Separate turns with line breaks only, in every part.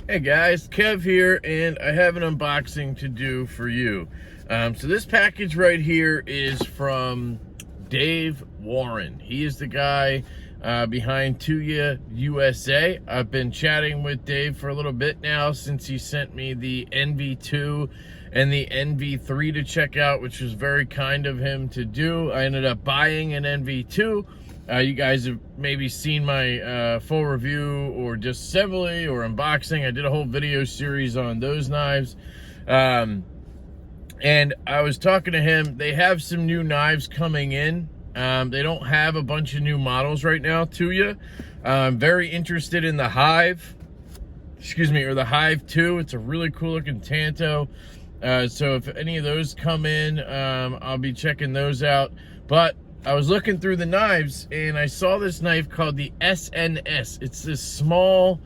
Hey guys, Kev here, and I have an unboxing to do for you. So this package right here is from Dave Warren. He is the guy behind Tuya USA. I've been chatting with Dave for a little bit now since he sent me the NV2 and the NV3 to check out, which was very kind of him to do. I ended up buying an NV2. You guys have maybe seen my full review or just assembly or unboxing. I did a whole video series on those knives. And I was talking to him. They have some new knives coming in. They don't have a bunch of new models right now, Tuya. I'm very interested in the Hive, or the Hive 2. It's a really cool looking Tanto. So if any of those come in, I'll be checking those out. But I was looking through the knives and I saw this knife called the SNS. It's this small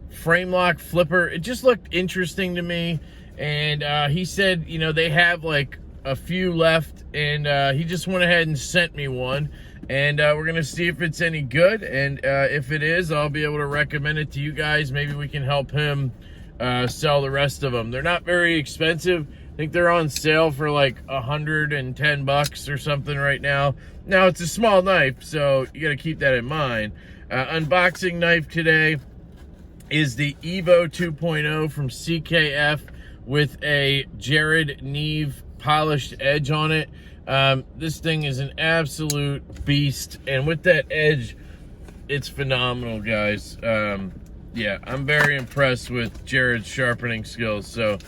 frame lock flipper. It just looked interesting to me. And he said, you know, they have like a few left, and he just went ahead and sent me one. And we're going to see if it's any good. And if it is, I'll be able to recommend it to you guys. Maybe we can help him sell the rest of them. They're not very expensive. I think they're on sale for like $110 or something right now. Now, it's a small knife, so you got to keep that in mind. Unboxing knife today is the Evo 2.0 from CKF with a Jared Neve polished edge on it. This thing is an absolute beast, and with that edge, it's phenomenal, guys. Yeah, I'm very impressed with Jared's sharpening skills. So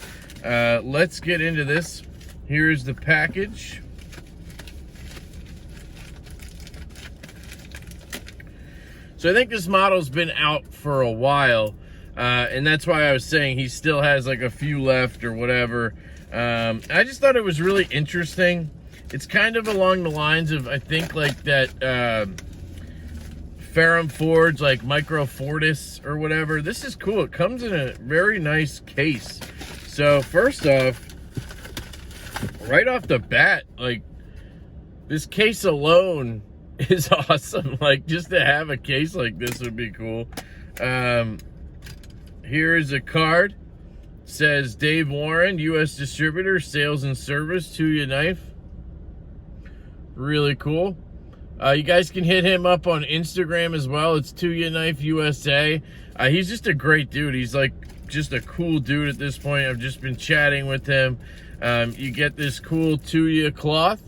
let's get into this. Here's the package. So I think this model's been out for a while, and that's why I was saying he still has like a few left or whatever. I just thought it was really interesting. It's kind of along the lines of, I think, like that Ferrum Forge, like Micro Fortis or whatever. This is cool. It comes in a very nice case. So first off, right off the bat, like, this case alone is awesome. Like, just to have a case like this would be cool. Here is a card. It says Dave Warren, U.S. distributor, sales and service, Tuya knife. Really cool. You guys can hit him up on Instagram as well. It's Tuya Knife USA. He's just a great dude. He's like just a cool dude at this point. I've just been chatting with him. You get this cool Tuya cloth.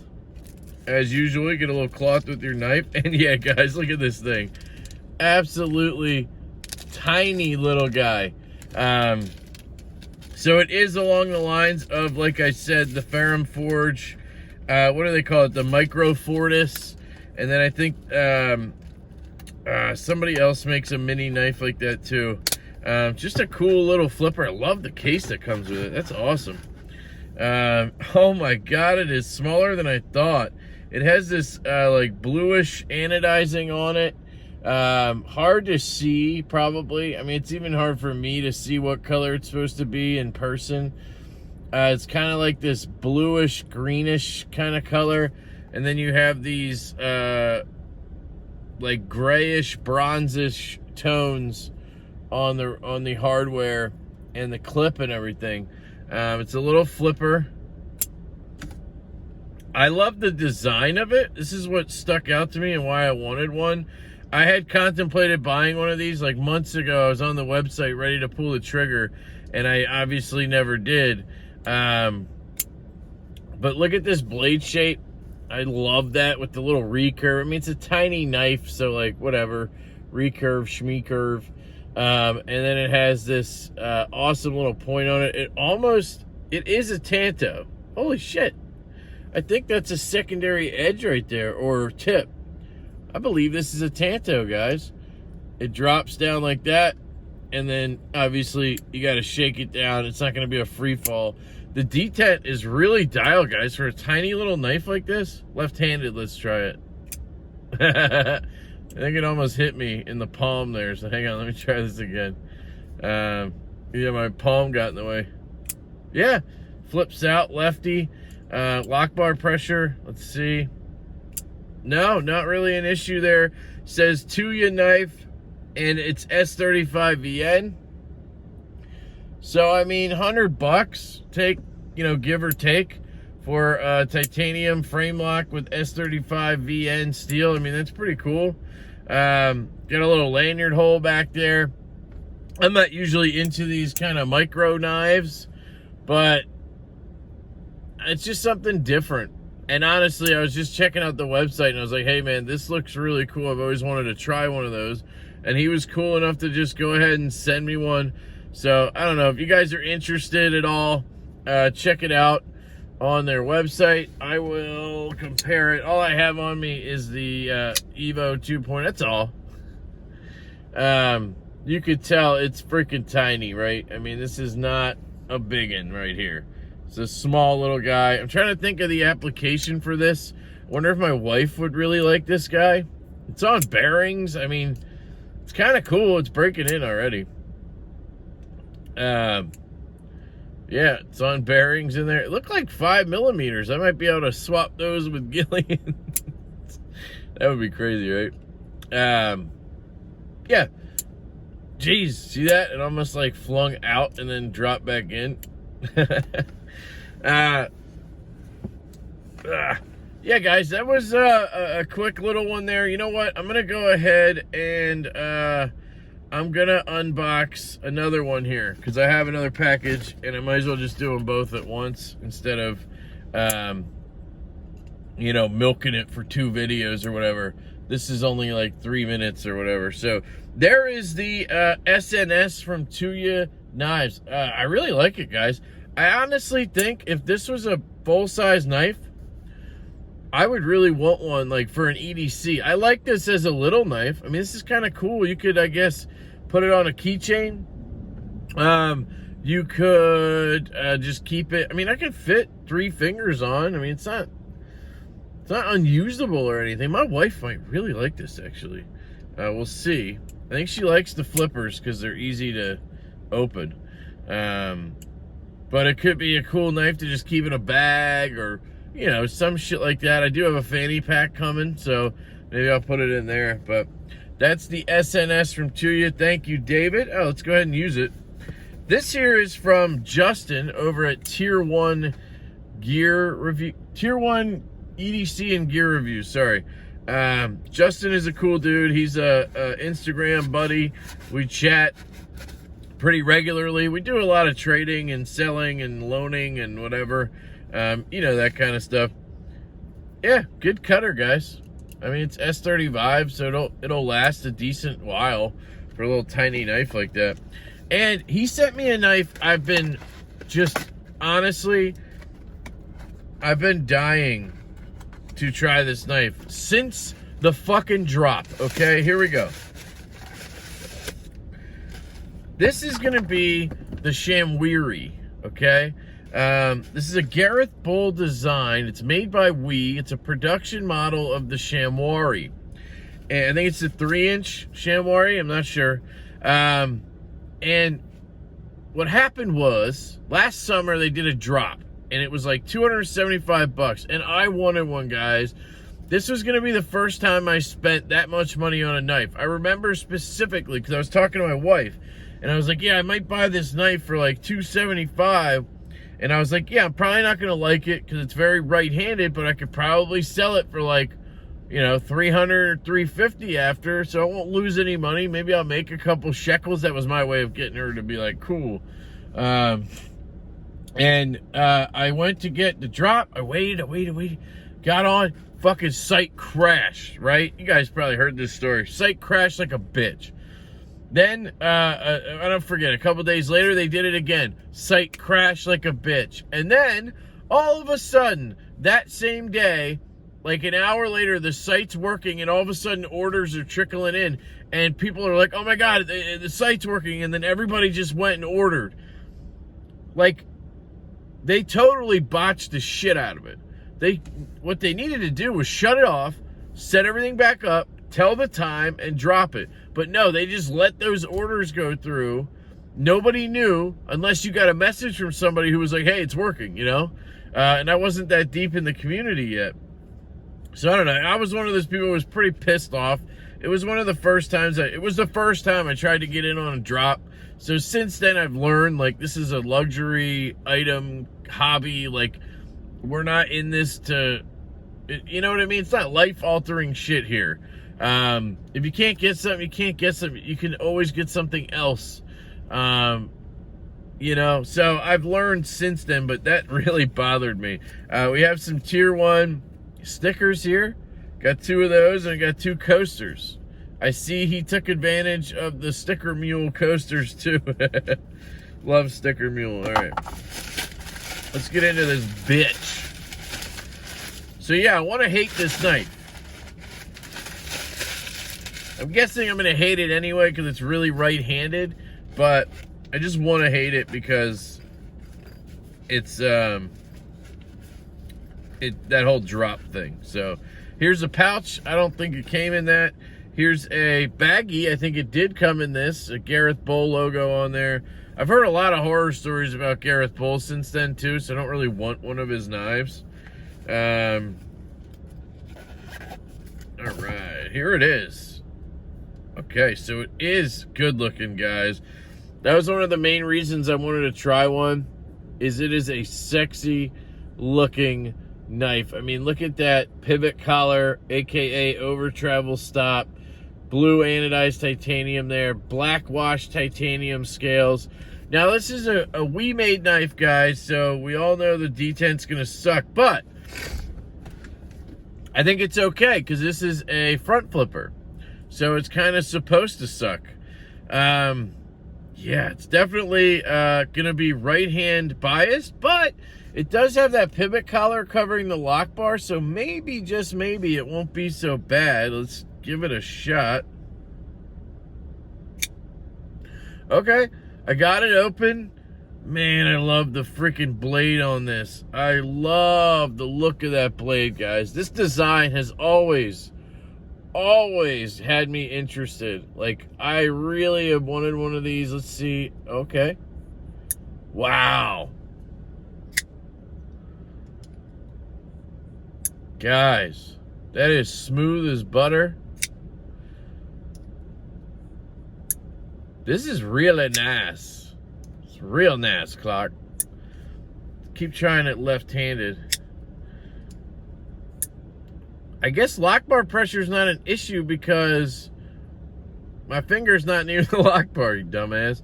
As usual, you get a little cloth with your knife. And yeah, guys, look at this thing. Absolutely tiny little guy. So it is along the lines of, like I said, the Ferrum Forge. What do they call it? The Micro Fortis. And then I think somebody else makes a mini knife like that too. Just a cool little flipper. I love the case that comes with it. That's awesome. Oh my God, it is smaller than I thought. It has this like bluish anodizing on it. Hard to see, probably. I mean, it's even hard for me to see what color it's supposed to be in person. It's kind of like this bluish, greenish kind of color. And then you have these like grayish, bronzish tones on the hardware and the clip and everything. It's a little flipper. I love the design of it. This is what stuck out to me and why I wanted one. I had contemplated buying one of these like months ago. I was on the website ready to pull the trigger, and I obviously never did. But look at this blade shape. I love that with the little recurve. I mean, it's a tiny knife, so like whatever, recurve, schmeecurve. And then it has this awesome little point on it. It is a Tanto. Holy shit. I think that's a secondary edge right there, or tip. I believe this is a Tanto, guys. It drops down like that, and then obviously you got to shake it down. It's not going to be a free fall. The detent is really dialed, guys, for a tiny little knife like this. Left-handed, let's try it. I think it almost hit me in the palm there, so hang on, let me try this again. Yeah, my palm got in the way. Yeah, flips out, lefty. Lock bar pressure, let's see. No, not really an issue there. Says Tuya knife, and it's S35VN. So, I mean, $100, give or take, for titanium frame lock with S35VN steel. I mean, that's pretty cool. Got a little lanyard hole back there. I'm not usually into these kind of micro knives, but it's just something different. And honestly, I was just checking out the website, and I was like, hey, man, this looks really cool. I've always wanted to try one of those. And he was cool enough to just go ahead and send me one. So, I don't know. If you guys are interested at all, check it out on their website. I will compare it. All I have on me is the Evo 2.0. That's all. You could tell it's freaking tiny, right? I mean, this is not a big one right here. It's a small little guy. I'm trying to think of the application for this. I wonder if my wife would really like this guy. It's on bearings. I mean, it's kind of cool. It's breaking in already. Yeah, it's on bearings in there. It looked like 5mm. I might be able to swap those with Gillian. That would be crazy, right? Yeah. Jeez, see that? It almost like flung out and then dropped back in. Yeah, guys, that was a quick little one there. You know what? I'm going to go ahead and I'm going to unbox another one here because I have another package, and I might as well just do them both at once instead of, milking it for 2 videos or whatever. This is only like 3 minutes or whatever. So there is the SNS from Tuya Knives. I really like it, guys. I honestly think if this was a full-size knife, I would really want one like for an EDC. I like this as a little knife. I mean, this is kind of cool. You could, I guess, put it on a keychain. You could just keep it. I mean, I could fit 3 fingers on. I mean, it's not unusable or anything. My wife might really like this, actually. We'll see. I think she likes the flippers because they're easy to open. But it could be a cool knife to just keep in a bag or, some shit like that. I do have a fanny pack coming, so maybe I'll put it in there. But that's the SNS from Tuya. Thank you, David. Oh, let's go ahead and use it. This here is from Justin over at Tier 1 Gear Review. Tier 1 EDC and Gear Review, sorry. Justin is a cool dude. He's a Instagram buddy. We chat pretty regularly. We do a lot of trading and selling and loaning and whatever. That kind of stuff. Yeah, good cutter, guys. I mean, it's S35, so it'll last a decent while for a little tiny knife like that. And he sent me a knife. I've been dying to try this knife since the fucking drop. Okay, here we go. This is gonna be the Shamweery, okay? This is a Gareth Bull design. It's made by We. It's a production model of the Shamweri. And I think it's a 3-inch Shamweri. I'm not sure. And what happened was, last summer they did a drop. And it was like $275. And I wanted one, guys. This was going to be the first time I spent that much money on a knife. I remember specifically because I was talking to my wife. And I was like, yeah, I might buy this knife for like $275. And I was like, yeah, I'm probably not going to like it because it's very right-handed, but I could probably sell it for like, $300 or $350 after, so I won't lose any money. Maybe I'll make a couple shekels. That was my way of getting her to be like, cool. I went to get the drop. I waited. Got on. Fucking site crashed, right? You guys probably heard this story. Site crashed like a bitch. Then, I don't forget, a couple days later, they did it again. Site crashed like a bitch. And then, all of a sudden, that same day, like an hour later, the site's working, and all of a sudden, orders are trickling in. And people are like, oh my God, the site's working. And then everybody just went and ordered. Like, they totally botched the shit out of it. What they needed to do was shut it off, set everything back up, tell the time, and drop it. But no, they just let those orders go through, nobody knew unless you got a message from somebody who was like, hey, it's working, you know? And I wasn't that deep in the community yet. So I don't know. I was one of those people who was pretty pissed off. It was one of the first times it was the first time I tried to get in on a drop. So since then I've learned, like, this is a luxury item hobby. Like, we're not in this to, you know what I mean? It's not life-altering shit here. If you can't get something, you can't get something. You can always get something else. You know, so I've learned since then, but that really bothered me. We have some tier 1 stickers here. Got 2 of those, and I got 2 coasters. I see he took advantage of the Sticker Mule coasters too. Love Sticker Mule. All right, let's get into this bitch. So yeah, I want to hate this knife. I'm guessing I'm going to hate it anyway because it's really right-handed, but I just want to hate it because it's that whole drop thing. So here's a pouch. I don't think it came in that. Here's a baggie. I think it did come in this. A Gareth Bull logo on there. I've heard a lot of horror stories about Gareth Bull since then too, so I don't really want one of his knives. All right, here it is. Okay, so it is good looking, guys. That was one of the main reasons I wanted to try one, is it is a sexy looking knife. I mean, look at that pivot collar, aka over travel stop, blue anodized titanium there, black washed titanium scales. Now this is a we-made knife, guys, so we all know the detent's gonna suck, but I think it's okay because this is a front flipper, so it's kind of supposed to suck. Yeah, it's definitely gonna be right hand biased, but it does have that pivot collar covering the lock bar, so maybe, just maybe, it won't be so bad. Let's give it a shot. Okay, I got it open. Man, I love the freaking blade on this. I love the look of that blade, guys. This design has always had me interested. Like, I really have wanted one of these. Let's see. Okay. Wow. Guys, that is smooth as butter. This is really nice. It's real nice, Clark. Keep trying it left-handed. I guess lock bar pressure is not an issue because my finger's not near the lock bar, you dumbass.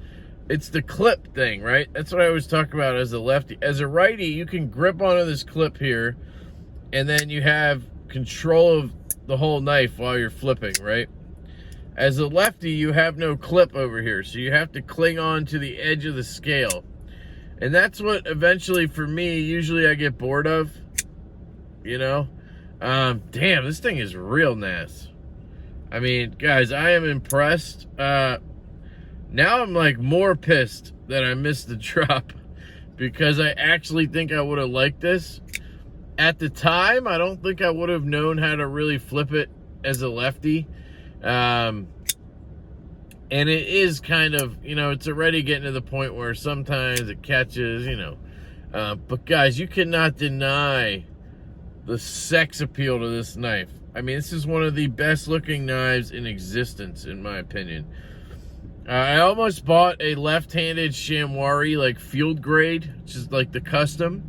It's the clip thing, right? That's what I always talk about as a lefty. As a righty, you can grip onto this clip here, and then you have control of the whole knife while you're flipping, right? As a lefty, you have no clip over here, so you have to cling on to the edge of the scale. And that's what eventually, for me, usually I get bored of, you know? Damn, this thing is real nice. I mean, guys, I am impressed. Now I'm like more pissed that I missed the drop because I actually think I would have liked this. At the time, I don't think I would have known how to really flip it as a lefty. And it is kind of, you know, it's already getting to the point where sometimes it catches, you know. But guys, you cannot deny the sex appeal to this knife. I mean, this is one of the best looking knives in existence, in my opinion. I almost bought a left-handed Shamweri, like field grade, which is like the custom.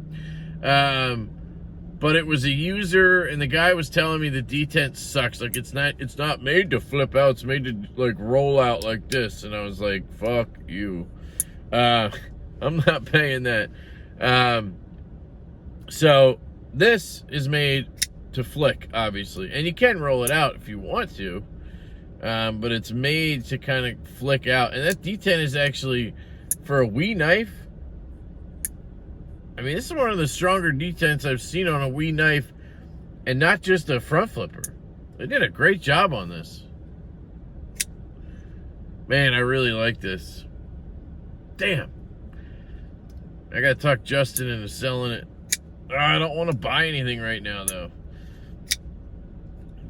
But it was a user, and the guy was telling me the detent sucks. Like, it's not made to flip out. It's made to like roll out like this. And I was like, fuck you. I'm not paying that. So this is made to flick, obviously, and you can roll it out if you want to. But it's made to kind of flick out, and that detent is actually, for a Wii knife, I mean, this is one of the stronger detents I've seen on a Wii knife, and not just a front flipper. They did a great job on this. Man, I really like this. Damn. I gotta talk Justin into selling it. Oh, I don't want to buy anything right now, though.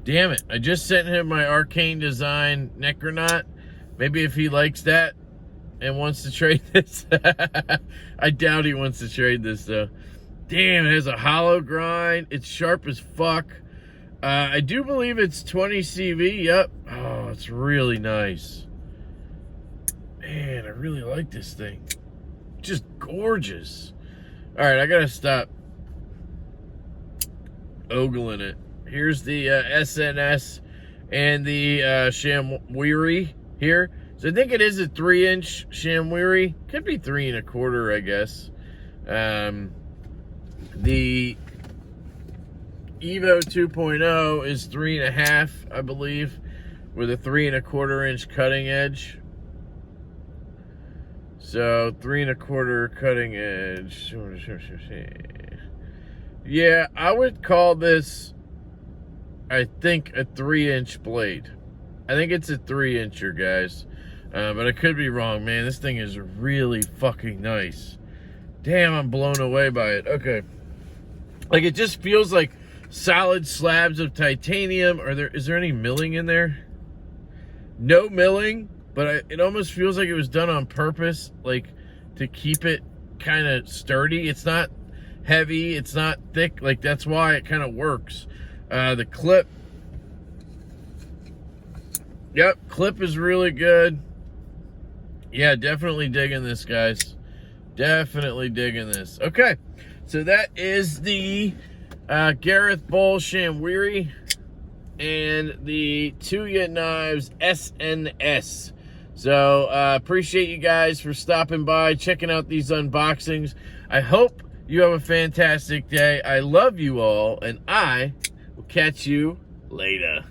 Damn it. I just sent him my Arcane Design Necronaut. Maybe if he likes that, and wants to trade this. I doubt he wants to trade this, though. Damn, it has a hollow grind. It's sharp as fuck. I do believe it's 20 CV. Yep. Oh, it's really nice. Man, I really like this thing. Just gorgeous. All right, I gotta stop ogling it. Here's the SNS and the Shamweery here. So I think it is a 3-inch Shamweery. Could be 3 1/4, I guess. The Evo 2.0 is 3 1/2, I believe, with a 3 1/4 inch cutting edge. So 3 1/4 cutting edge. Yeah, I would call this, I think, a 3-inch blade. I think it's a 3-incher, guys. But I could be wrong, man. This thing is really fucking nice. Damn, I'm blown away by it. Okay. Like, it just feels like solid slabs of titanium. Is there any milling in there? No milling, but it almost feels like it was done on purpose, like, to keep it kind of sturdy. It's not heavy. It's not thick. Like, that's why it kind of works. The clip. Yep, clip is really good. Yeah, definitely digging this, guys. Definitely digging this. Okay, so that is the Gareth Bull Shamweery and the Tuya SNS. So, appreciate you guys for stopping by, checking out these unboxings. I hope you have a fantastic day. I love you all, and I will catch you later.